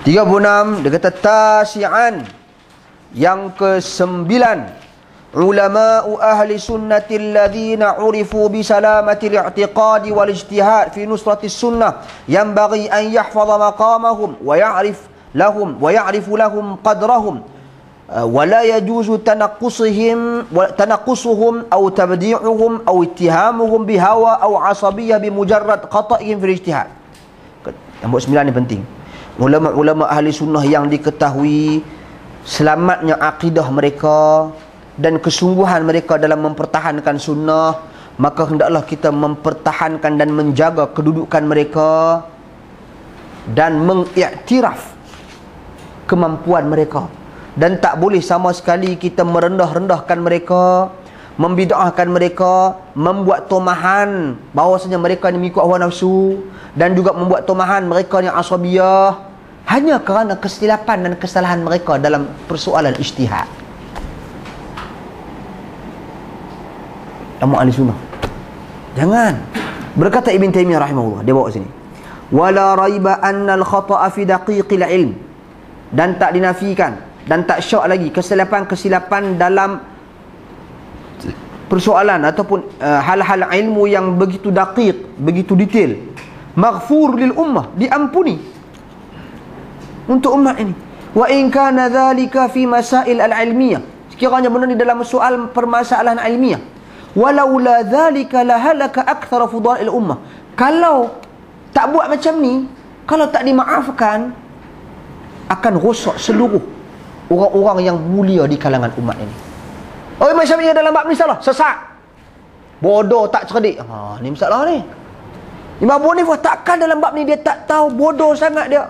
36 dia kata tasi'an, yang ke-9, ulama'u ahli sunnati alladhina urifu bi salamati al-i'tiqadi wal ijtihad fi nusrati sunnah yanbaghi an yahfaza maqamahum wa ya'rifu lahum qadrahum wa la yajuzu tanaqqusuhum aw tabdi'uhum aw ittihamuhum bihawa aw asabiyyah bimujarrad khata'ihim fil ijtihad. Nombor 9 ni penting. Ulama-ulama ahli sunnah yang diketahui selamatnya akidah mereka dan kesungguhan mereka dalam mempertahankan sunnah, maka hendaklah kita mempertahankan dan menjaga kedudukan mereka dan mengiktiraf kemampuan mereka, dan tak boleh sama sekali kita merendah-rendahkan mereka, membid'ahkan mereka, membuat tomahan bahawasanya mereka ni mengikut hawa nafsu, dan juga membuat tomahan mereka ni asabiyah hanya kerana kesilapan dan kesalahan mereka dalam persoalan ijtihad. Ulama ahli sunnah jangan. Berkata Ibn Taymiyah rahimahullah, dia bawa sini, wala raiba anna al-khata'a fi daqiqil ilm, dan tak dinafikan dan tak syak lagi kesilapan dalam persoalan ataupun hal-hal ilmu yang begitu daqiq, begitu detail, maghfur lil ummah, diampuni untuk umat ini. Wa in kana dhalika fi masail al-ilmiyah, sekiranya benda ni dalam soal permasalahan ilmiah, walaula dhalika lahalaka akthar fudail ummah, kalau tak buat macam ni, kalau tak dimaafkan, akan rosak seluruh orang-orang yang mulia di kalangan umat ini. Oh, Imam Syafi'i dalam bab ni salah, sesat, bodoh, tak cerdik. Ni masalah ni. Imam Abu Hanifah takkan dalam bab ni dia tak tahu, bodoh sangat dia.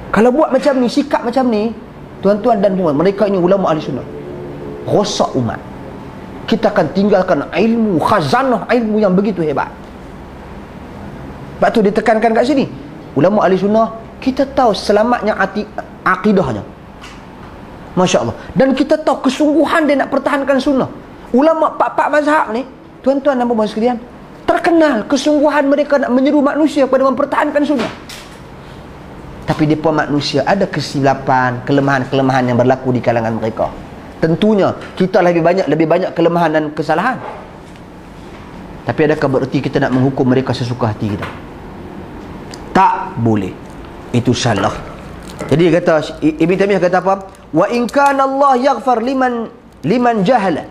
Kalau buat macam ni, sikap macam ni, tuan-tuan dan puan, mereka ini ulama ahli sunnah, rosak umat. Kita akan tinggalkan ilmu, khazanah ilmu yang begitu hebat. Sebab tu ditekankan kat sini, ulama ahli sunnah, kita tahu selamatnya akidahnya, Masya Allah, dan kita tahu kesungguhan dia nak pertahankan sunnah. Ulama pak-pak mazhab ni, tuan-tuan dan puan sekalian, terkenal kesungguhan mereka nak menyeru manusia kepada mempertahankan sunnah. Tapi mereka manusia ada kesilapan, kelemahan-kelemahan yang berlaku di kalangan mereka. Tentunya kita lebih banyak kelemahan dan kesalahan. Tapi adakah bererti kita nak menghukum mereka sesuka hati kita? Tak boleh. Itu salah. Jadi kata Ibn Taymiyah kata apa? Wa in kana Allah yaghfar liman jahala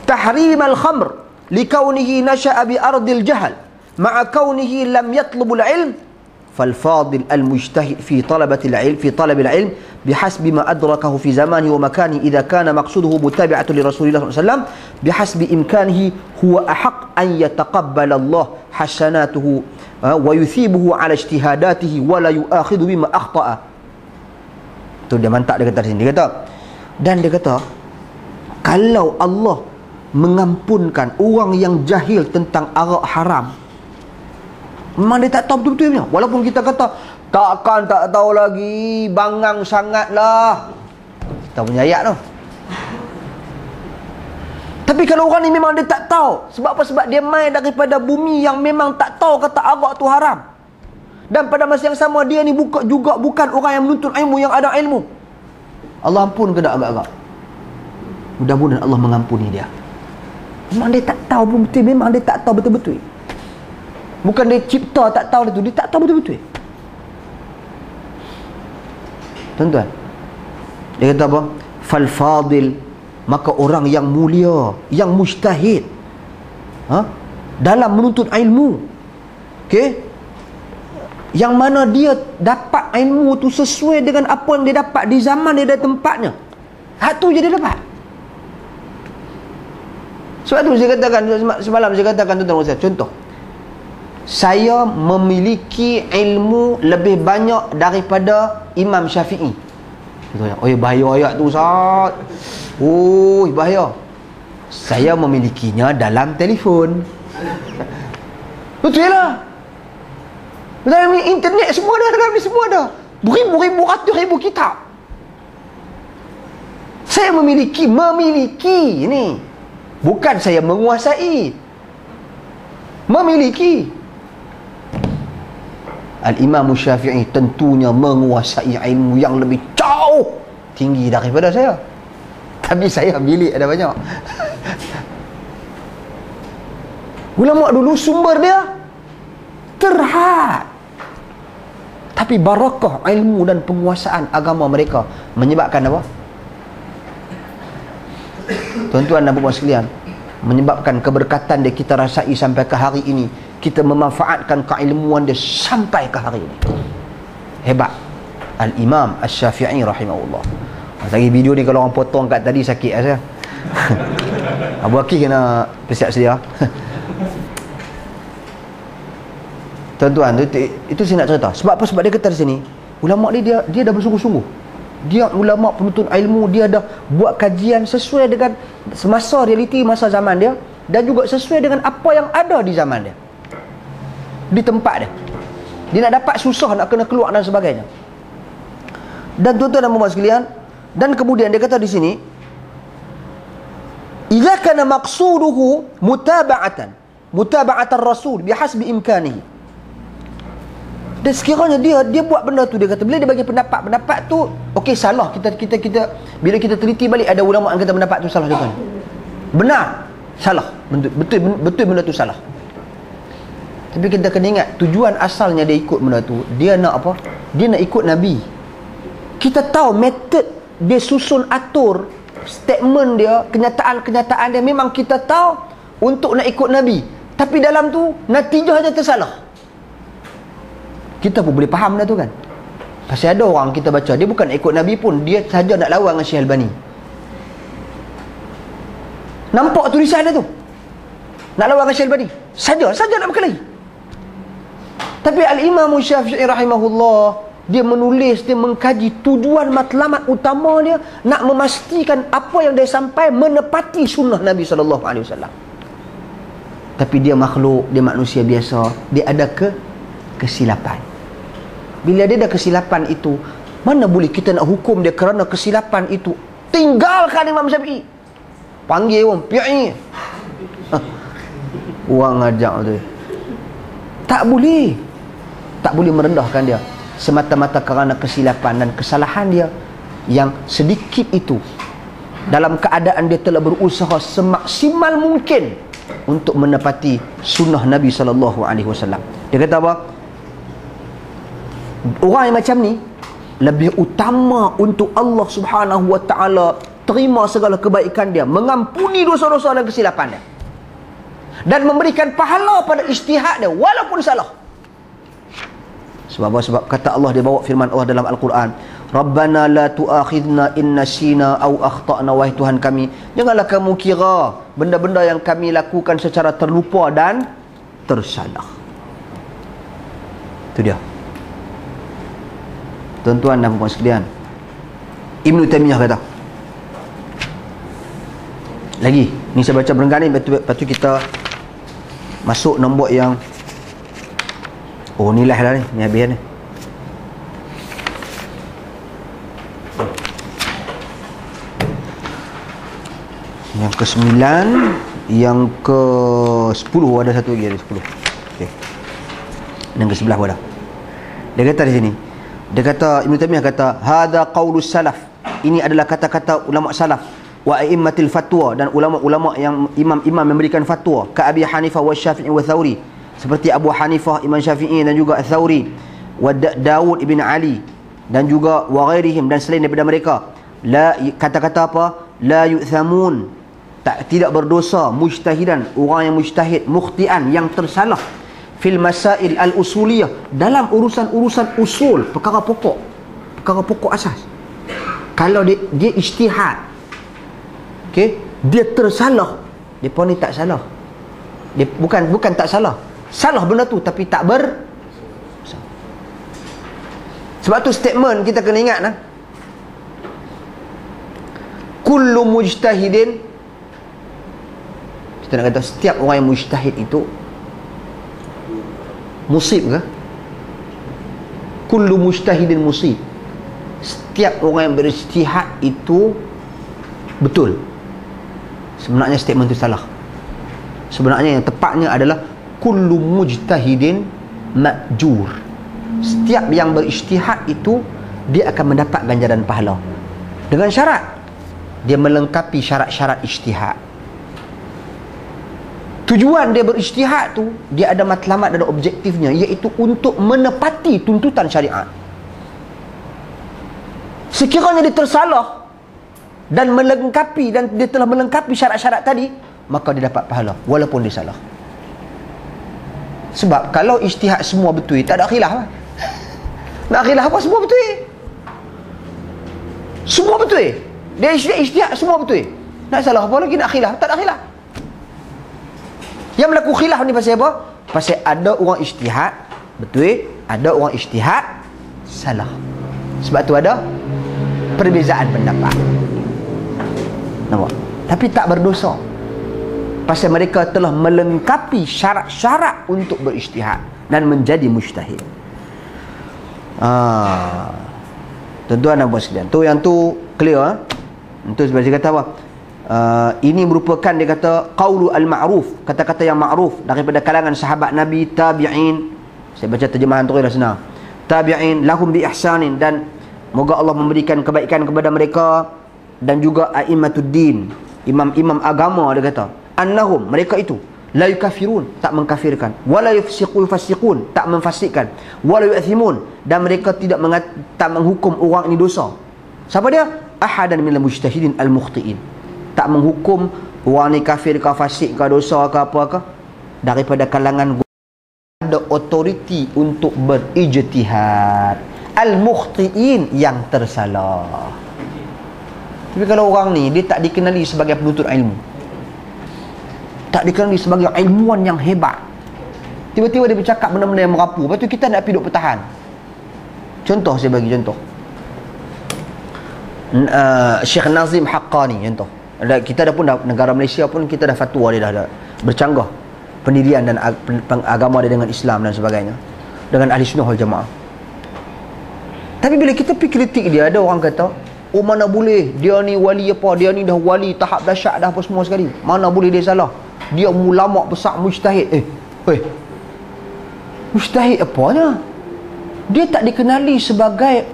tahrim al-khamr likaunihi nasha'a bi ardil jahal ma'a kaunihi lam yatlubul ilm فالفاضل المجتهد في طلب العلم بحسب ما أدركه في زمانه ومكانه إذا كان مقصوده متابعة لرسول الله صلى الله عليه وسلم بحسب إمكانه هو أحق أن يتقبل الله حسناته ويثيبه على اجتهاداته ولا يؤاخذ بما أخطأ. Tu dia mantap, dia kata sini. Dia kata, dan dia kata, kalau Allah mengampunkan orang yang jahil tentang arak haram, memang dia tak tahu betul-betulnya. Walaupun kita kata takkan tak tahu lagi, bangang sangatlah, kita punya ayat tu. Tapi kalau orang ni memang dia tak tahu, sebab apa? Sebab dia main daripada bumi yang memang tak tahu kata arak tu haram. Dan pada masa yang sama dia ni bukan orang yang menuntut ilmu, yang ada ilmu. Allah ampun ke tak agak-agak? Mudah-mudahan Allah mengampuni dia. Memang dia tak tahu betul-betul, memang dia tak tahu betul-betul. Bukan dia cipta tak tahu itu, dia tak tahu betul-betul. Tuan-tuan, dia kata apa? Fal fadil, maka orang yang mulia, yang mujtahid dalam menuntut ilmu, okey, yang mana dia dapat ilmu tu sesuai dengan apa yang dia dapat di zaman dia dan tempatnya, hak tu je dia dapat. Sebab tu saya katakan semalam, saya katakan tuan-tuan, contoh, saya memiliki ilmu lebih banyak daripada Imam Syafi'i. Oh, bahaya ayat tu, Ustaz. Oh, bahaya. Saya memilikinya dalam telefon. Betul lah. Dalam internet semua ada, dalam ni semua ada. Beribu-ribu, ratus-ribu kitab. Saya memiliki ni. Bukan saya menguasai. Memiliki. Al-Imam Syafi'i tentunya menguasai ilmu yang lebih jauh tinggi daripada saya. Tapi saya bilik ada banyak. Ulama dulu sumber dia terhad. Tapi barakah ilmu dan penguasaan agama mereka menyebabkan apa? Tuan-tuan dan puan sekalian, menyebabkan keberkatan dia kita rasai sampai ke hari ini. Kita memanfaatkan keilmuan dia sampai ke hari ini. Hebat Al-Imam Asy-Syafi'i rahimahullah. Lagi video ni kalau orang potong kat tadi sakit saya. Abu Akhi kena bersiap sedia. Tuan-tuan, itu saya nak cerita. Sebab apa? Sebab dia kata di sini, ulama ni dia dah bersungguh-sungguh. Dia ulama penuntut ilmu, dia dah buat kajian sesuai dengan semasa realiti masa zaman dia dan juga sesuai dengan apa yang ada di zaman dia. Di tempat dia. Dia nak dapat susah nak kena keluar dan sebagainya. Dan tuan-tuan dan puan sekalian, dan kemudian dia kata di sini, idza kana maqsuduhu mutaba'atan rasul bihasbi imkanihi. Dan sekiranya dia buat benda tu, dia kata bila dia bagi pendapat tu okey salah, kita bila kita teliti balik ada ulama yang kata pendapat tu salah tuan. Benar, salah. Betul benda tu salah. Tapi kita kena ingat tujuan asalnya dia ikut benda tu, dia nak apa? Dia nak ikut Nabi. Kita tahu metod dia susun atur statement dia, kenyataan dia memang kita tahu untuk nak ikut Nabi. Tapi dalam tu natijahnya tersalah. Kita pun boleh faham dah tu kan. Pasal ada orang kita baca, dia bukan nak ikut Nabi pun, dia saja nak lawan dengan Syekh Albani. Nampak tulisan dia tu, nak lawan dengan Syekh Albani, saja nak berkelahi. Tapi Al-Imam Syafi'i rahimahullah, dia menulis, dia mengkaji tujuan matlamat utama dia nak memastikan apa yang dia sampai menepati sunnah Nabi SAW. Tapi dia makhluk, dia manusia biasa, dia ada kesilapan. Bila dia ada kesilapan itu, mana boleh kita nak hukum dia kerana kesilapan itu? Tinggalkan Imam Syafi'i, panggil orang pi'i. Orang ajak tu, tak boleh merendahkan dia semata-mata kerana kesilapan dan kesalahan dia yang sedikit itu, dalam keadaan dia telah berusaha semaksimal mungkin untuk menepati sunnah Nabi SAW. Dia kata apa? Orang yang macam ni lebih utama untuk Allah Subhanahu Wa Taala terima segala kebaikan dia, mengampuni dosa-dosa dan kesilapan dia, dan memberikan pahala pada ijtihad dia walaupun salah. Sebab apa? Sebab kata Allah, dia bawa firman Allah dalam Al-Quran, Rabbana la tu'akhidna in nasina au akhtana. Wahai Tuhan kami, janganlah kamu kira benda-benda yang kami lakukan secara terlupa dan tersalah. Itu dia. Tuan-tuan dan puan sekalian, Ibn Taymiyah kata lagi, ni saya baca berenggan ni, lepas tu kita masuk nombor yang ni lah ni habis ni. Yang ke-9, yang ke-10 ada satu lagi, ada 10. Okey. Dan ke-11 pun ada. Dia kata di sini, dia kata, Ibn Taymiyah kata, hadza qaulus salaf. Ini adalah kata-kata ulama salaf, wa a'immatil fatwa, dan ulama-ulama yang imam-imam memberikan fatwa, ka Abi Hanifah wa Syafi'i wa Tsauri, seperti Abu Hanifah, Imam Syafi'i dan juga Tsauri, wa Daud ibn Ali, dan juga wa ghairihim, dan selain daripada mereka. La, kata-kata apa? La yu'thamun, tidak berdosa, mujtahidan, orang yang mujtahid, mukhtian, yang tersalah, fil masail al-usuliyah, dalam urusan-urusan usul, perkara pokok asas. Kalau dia ijtihad, okey, dia tersalah, depa ni tak salah. Dia bukan tak salah. Salah benda tu tapi tak sebab tu statement kita kena ingat nah. Kullu mujtahidin, kita nak kata setiap orang yang mujtahid itu musib ke? Kullu mujtahidin musib. Setiap orang yang berijtihad itu betul. Sebenarnya statement itu salah. Sebenarnya yang tepatnya adalah kullu mujtahidin ma'jur. setiap yang berijtihad itu dia akan mendapat ganjaran pahala dengan syarat dia melengkapi syarat-syarat ijtihad. Tujuan dia berijtihad tu, dia ada matlamat dan objektifnya, iaitu untuk menepati tuntutan syariat. Sekiranya dia tersalah dan melengkapi, dan dia telah melengkapi syarat-syarat tadi, maka dia dapat pahala walaupun dia salah. Sebab kalau ijtihad semua betul, tak ada khilaf lah. Nak khilaf apa? Semua betul. Semua betul. Dia ijtihad semua betul. Nak salah apa lagi nak khilaf? Tak ada khilaf. Yang berlaku khilaf ni pasal apa? Pasal ada orang ijtihad betul, ada orang ijtihad salah. Sebab tu ada perbezaan pendapat. Nampak? Tapi tak berdosa. Pasal mereka telah melengkapi syarat-syarat untuk berijtihad dan menjadi mujtahid. Tuan-tuan dan puan sekalian, tu yang tu clear. Itu sebab dia kata apa? Ini merupakan, dia kata, qaulu al-ma'ruf, kata-kata yang ma'ruf daripada kalangan sahabat Nabi, tabi'in. Saya baca terjemahan tu dah senang. Tabi'in lahum bi ihsanin, dan moga Allah memberikan kebaikan kepada mereka, dan juga a'imatuddin, imam-imam agama, dia kata, annahum, mereka itu la yukafirun, tak mengkafirkan, wala yufasiqun, tak memfasikkan, wala yu'athimun, dan mereka tak menghukum orang ini dosa. Siapa dia? Ahadan minal mujtahidin al-mukhti'in, tak menghukum orang ni kafir ke fasik ke dosa ke apa ke, daripada kalangan ada autoriti untuk berijtihad, al-mukhti'in, yang tersalah. Tapi kalau orang ni dia tak dikenali sebagai penuntut ilmu, tak dikenali sebagai ilmuwan yang hebat, tiba-tiba dia bercakap benda-benda yang merapu, lepas tu kita nak pergi duk pertahan. Contoh, saya bagi contoh, Syekh Nazim Haqqani, contoh. Kita dah pun negara Malaysia pun kita dah fatwa dia dah bercanggah pendirian dan agama dia dengan Islam dan sebagainya, dengan ahli sunnah wal jamaah. Tapi bila kita pergi kritik dia, ada orang kata, oh mana boleh, dia ni wali apa, dia ni dah wali tahap dahsyat dah apa semua sekali, mana boleh dia salah, dia ulama besar mujtahid. Mujtahid apanya? Dia tak dikenali sebagai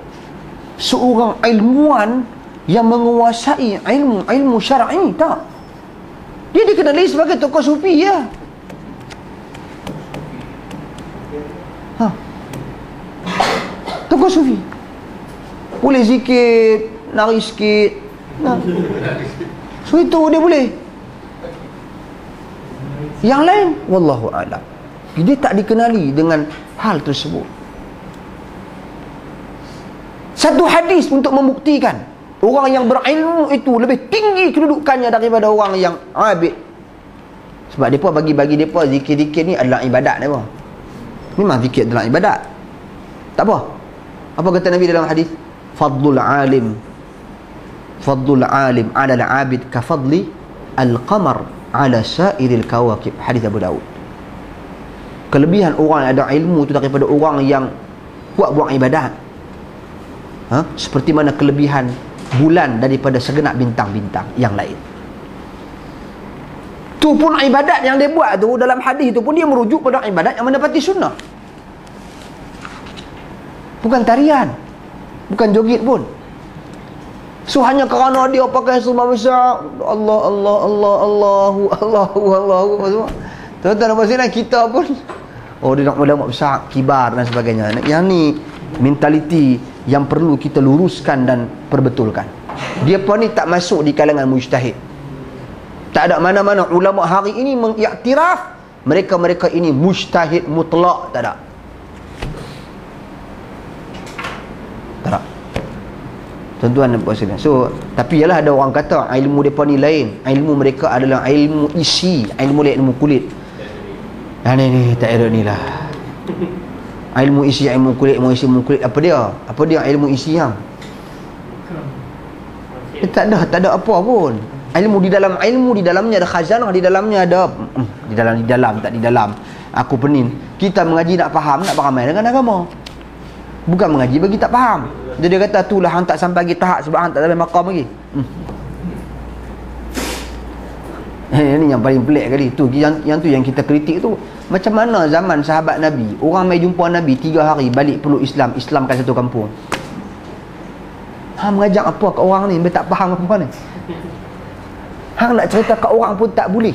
seorang ilmuwan yang menguasai ilmu syar'i, tak. Dia dikenali sebagai tokoh sufi ya. Tokoh sufi, boleh zikir, nari sikit, so itu dia boleh. Yang lain wallahu a'lam, dia tak dikenali dengan hal tersebut. Satu hadis untuk membuktikan orang yang berilmu itu lebih tinggi kedudukannya daripada orang yang abid. Sebab mereka bagi mereka zikir-zikir ni adalah ibadat mereka. Memang zikir adalah ibadat, tak apa. Apa kata Nabi dalam hadis? Fadlul alim ala al-abid ka fadli al-qamar ala sa'iril kawakib. Hadis Abu Daud. Kelebihan orang yang ada ilmu itu daripada orang yang buat ibadat, seperti mana kelebihan bulan daripada segenap bintang-bintang yang lain. Tu pun ibadat yang dia buat tu, dalam hadis tu pun dia merujuk pada ibadat yang mendapati sunnah. Bukan tarian, bukan joget pun. So hanya kerana dia pakai sunnah besar, Allah Allah Allah Allahu Allahu Allahu. Tuan-tuan dan puan-puan, kita pun dia nak ulama besar, kibar dan sebagainya. Yang ni mentaliti yang perlu kita luruskan dan perbetulkan. Dia pun ni tak masuk di kalangan mujtahid. Tak ada mana-mana ulama hari ini mengiktiraf mereka ini mujtahid mutlak, tak ada. Tak ada. Tuan-tuan dan puan-puan. So, tapi ialah ada orang kata ilmu mereka ni lain. Ilmu mereka adalah ilmu isi, ilmu lain, ilmu kulit. Ni tak ada ni lah. Ilmu isi, ilmu kulit, ilmu isi, ilmu kulit. Apa dia ilmu isi yang? Tak ada apa pun. Ilmu di dalamnya ada khazanah, di dalamnya ada di dalam. Aku pening. Kita mengaji nak faham dengan agama. Bukan mengaji bagi tak faham. Jadi dia kata itulah hang tak sampai lagi tahap sebab hang tak sampai maqam lagi. Ini yang paling pelik kali tu. Yang tu yang kita kritik tu. Macam mana zaman sahabat Nabi, orang mai jumpa Nabi 3 hari, balik peluk Islam, Islamkan satu kampung. Hang mengajak apa kat orang ni? Dia tak faham apa ni. Hang nak cerita kat orang pun tak boleh.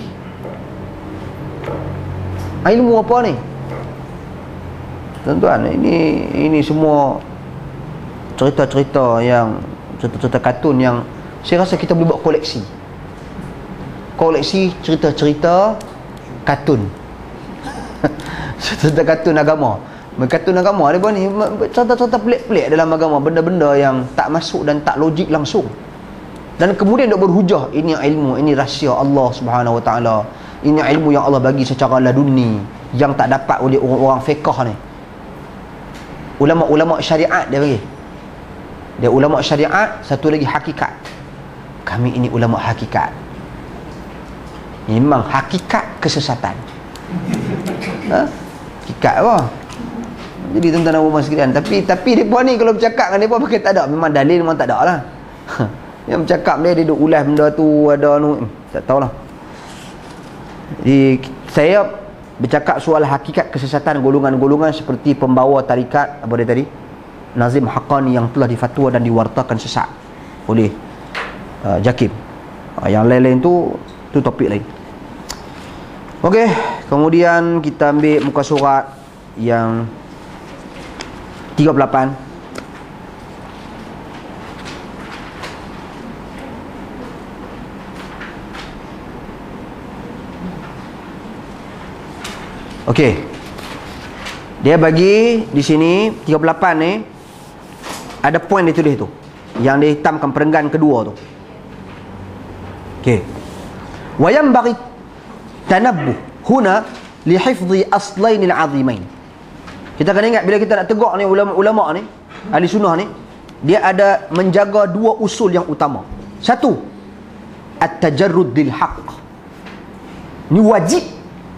Ilmu apa ni? Tuan-tuan, ini semua cerita-cerita yang cerita-cerita kartun yang saya rasa kita boleh buat koleksi. Koleksi cerita-cerita kartun. Cerita kartun agama. Kartun agama dia ni cerita-cerita pelik-pelik dalam agama, benda-benda yang tak masuk dan tak logik langsung. Dan kemudian dok berhujah, ini ilmu, ini rahsia Allah Subhanahu Wa Taala. Ini ilmu yang Allah bagi secara laduni yang tak dapat oleh orang-orang fiqh ni. Ulama-ulama syariat dia bagi. Dia ulama syariat, satu lagi hakikat. Kami ini ulama hakikat. Memang hakikat kesesatan. Hakikat apa? Jadi tuan-tuan dan puan sekalian, tapi depa ni kalau bercakap dengan depa pakai tak ada, memang dalil memang tak ada lah. Yang bercakap dia duk ulas benda tu, ada tak tahulah. Jadi saya bercakap soal hakikat kesesatan golongan-golongan seperti pembawa tarikat apa dia tadi, Nazim Haqqani, yang telah difatwa dan diwartakan sesat oleh Jakib. Yang lain-lain tu topik lain. Okey, kemudian kita ambil muka surat yang 38. Okey. Dia bagi di sini 38 ni ada poin dia tulis tu. Yang dia hitamkan perenggan kedua tu. Okey. Wa yanbaghi tanabbuh huna li hifdhi aslain al-azimain. Kita kena ingat bila kita nak tegak ni ulama-ulama ni, ahli sunnah ni, dia ada menjaga dua usul yang utama. Satu, at-tajarrud lil haqq. Ni wajib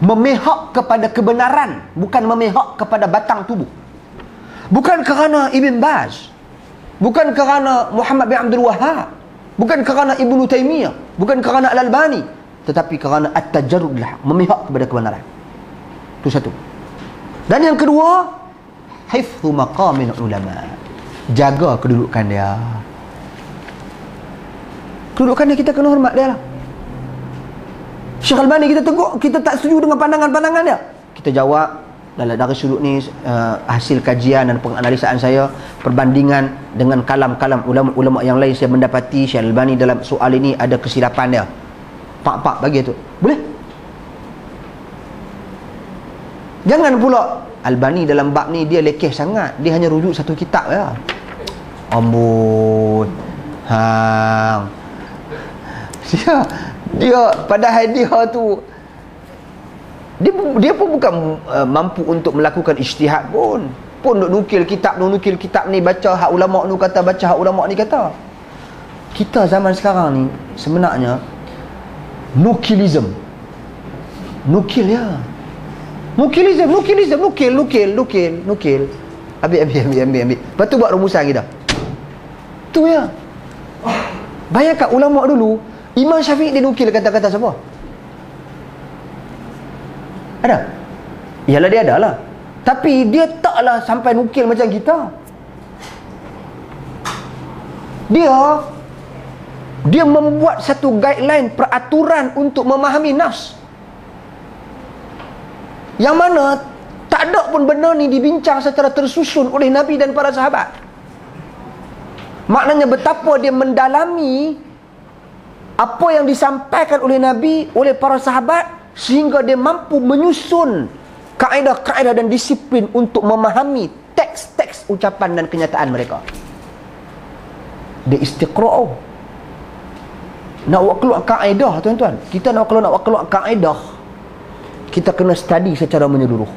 memihak kepada kebenaran, bukan memihak kepada batang tubuh. Bukan kerana Ibn Baz, bukan kerana Muhammad bin Abdul Wahhab, bukan kerana Ibnu Taimiyah, bukan kerana Al-Albani, tetapi kerana at-tajarrud lil haqq, memihak kepada kebenaran. Itu satu. Dan yang kedua, hifdhu maqamin ulama. Jaga kedudukan dia. Kedudukan dia kita kena hormat dia lah. Syekh Albani kita tegur, kita tak setuju dengan pandangan-pandangan dia, kita jawab dari sudut ni, hasil kajian dan penganalisaan saya, perbandingan dengan kalam-kalam ulama-ulama yang lain, saya mendapati Syekh Albani dalam soal ini ada kesilapan dia. Pak bagi tu. Boleh? Jangan pula Albani dalam bab ni dia lekeh sangat, dia hanya rujuk satu kitab ya. Amboi. Hang. Dia padahal dia tu dia pun bukan mampu untuk melakukan ijtihad pun duk nukil kitab ni, baca hak ulama ni kata, baca hak ulama ni kata. Kita zaman sekarang ni sebenarnya nukilism. Nukil ya. Nukilism, nukil. Ambil. Lepas tu buat rumusan kita. Tu ya. Bayangkan ulama dulu, Imam Syafi'i dia nukil kata-kata siapa? Ada? Yalah dia ada lah. Tapi dia taklah sampai nukil macam kita. Dia membuat satu guideline, peraturan untuk memahami nas, yang mana tak ada pun benda ni dibincang secara tersusun oleh Nabi dan para sahabat. Maknanya betapa dia mendalami apa yang disampaikan oleh Nabi, oleh para sahabat, sehingga dia mampu menyusun kaedah-kaedah dan disiplin untuk memahami teks-teks ucapan dan kenyataan mereka. Dia istiqra'u. Nak buat keluar kaedah, tuan-tuan, kita nak keluar kaedah, kita kena study secara menyeluruh.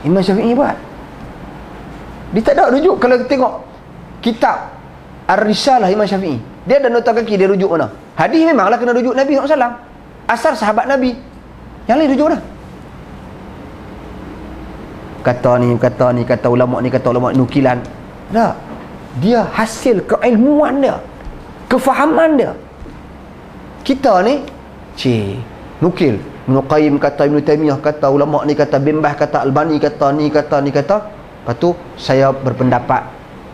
Imam Syafi'i buat. Dia tak ada rujuk. Kalau kita tengok kitab Ar-Risalah Imam Syafi'i, dia ada nota kaki, dia rujuk mana? Hadis memanglah kena rujuk Nabi SAW, asar sahabat Nabi. Yang lain rujuk mana? Kata ulama ni, kata ulama nukilan. Tak. Dia hasil keilmuan dia, kefahaman dia. Kita ni nukil. Ibn Qayyim kata, Ibn Taymiyah kata, ulama ni kata, Bin Baz kata, Albani kata, ni kata, ni kata. Lepas tu saya berpendapat,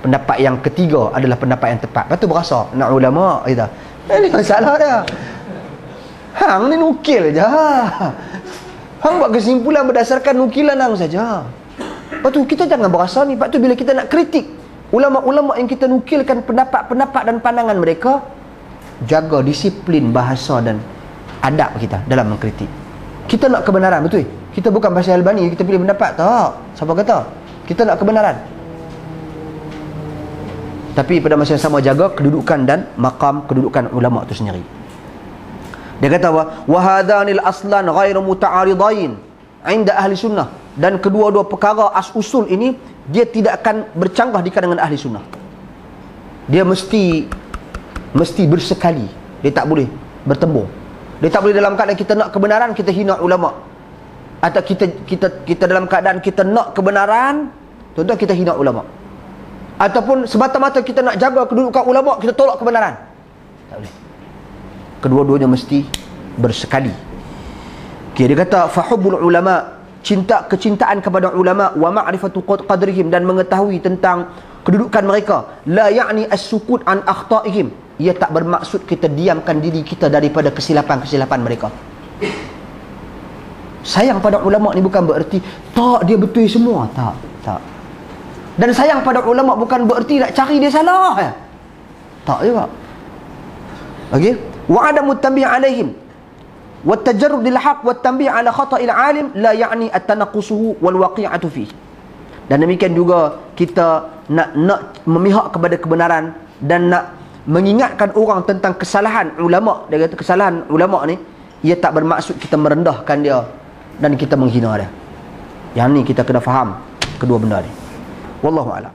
pendapat yang ketiga adalah pendapat yang tepat. Lepas tu berasa nak ulama kita. Ini masalah dia. Hang ni nukil je. Hang buat kesimpulan berdasarkan nukilan hang saja. Lepas tu kita jangan berasa ni. Lepas tu bila kita nak kritik ulama-ulama yang kita nukilkan pendapat-pendapat dan pandangan mereka, jaga disiplin bahasa dan adab kita dalam mengkritik. Kita nak kebenaran, betul? Kita bukan pasal Albani kita pilih pendapat, tak. Siapa kata? Kita nak kebenaran. Tapi pada masa yang sama jaga kedudukan dan maqam kedudukan ulama itu sendiri. Dia kata wa hadanil aslan ghairu muta'aridain 'inda ahli sunnah, dan kedua-dua perkara as-usul ini dia tidak akan bercanggah di kalangan ahli sunnah. Dia mesti bersekali. Dia tak boleh bertembung. Dia tak boleh dalam keadaan kita nak kebenaran kita hina ulama. Atau kita dalam keadaan kita nak kebenaran, tuan-tuan, kita hina ulama. Ataupun semata-mata kita nak jaga kedudukan ulama, kita tolak kebenaran. Tak boleh. Kedua-duanya mesti bersekali. Okay, dia kata fahubbul ulama, kecintaan kepada ulama, wa ma'rifatu qadrihim, dan mengetahui tentang kedudukan mereka, la ya'ni as-sukut an akhta'ihim, ia tak bermaksud kita diamkan diri kita daripada kesilapan-kesilapan mereka. Sayang pada ulama ni bukan bererti tak dia betul semua, tak. Dan sayang pada ulama bukan bererti nak cari dia salah, tak juga. Okey, wa adamu tanbih alaihim wa tajarrud lil haqq wa tanbih ala khata'il alim la ya'ni at-tanaqqusuhu wal waqi'atu fi. Dan demikian juga kita nak memihak kepada kebenaran dan nak mengingatkan orang tentang kesalahan ulama. Dia kata kesalahan ulama ni, ia tak bermaksud kita merendahkan dia dan kita menghina dia. Yang ni kita kena faham kedua benda ni. Wallahu a'lam.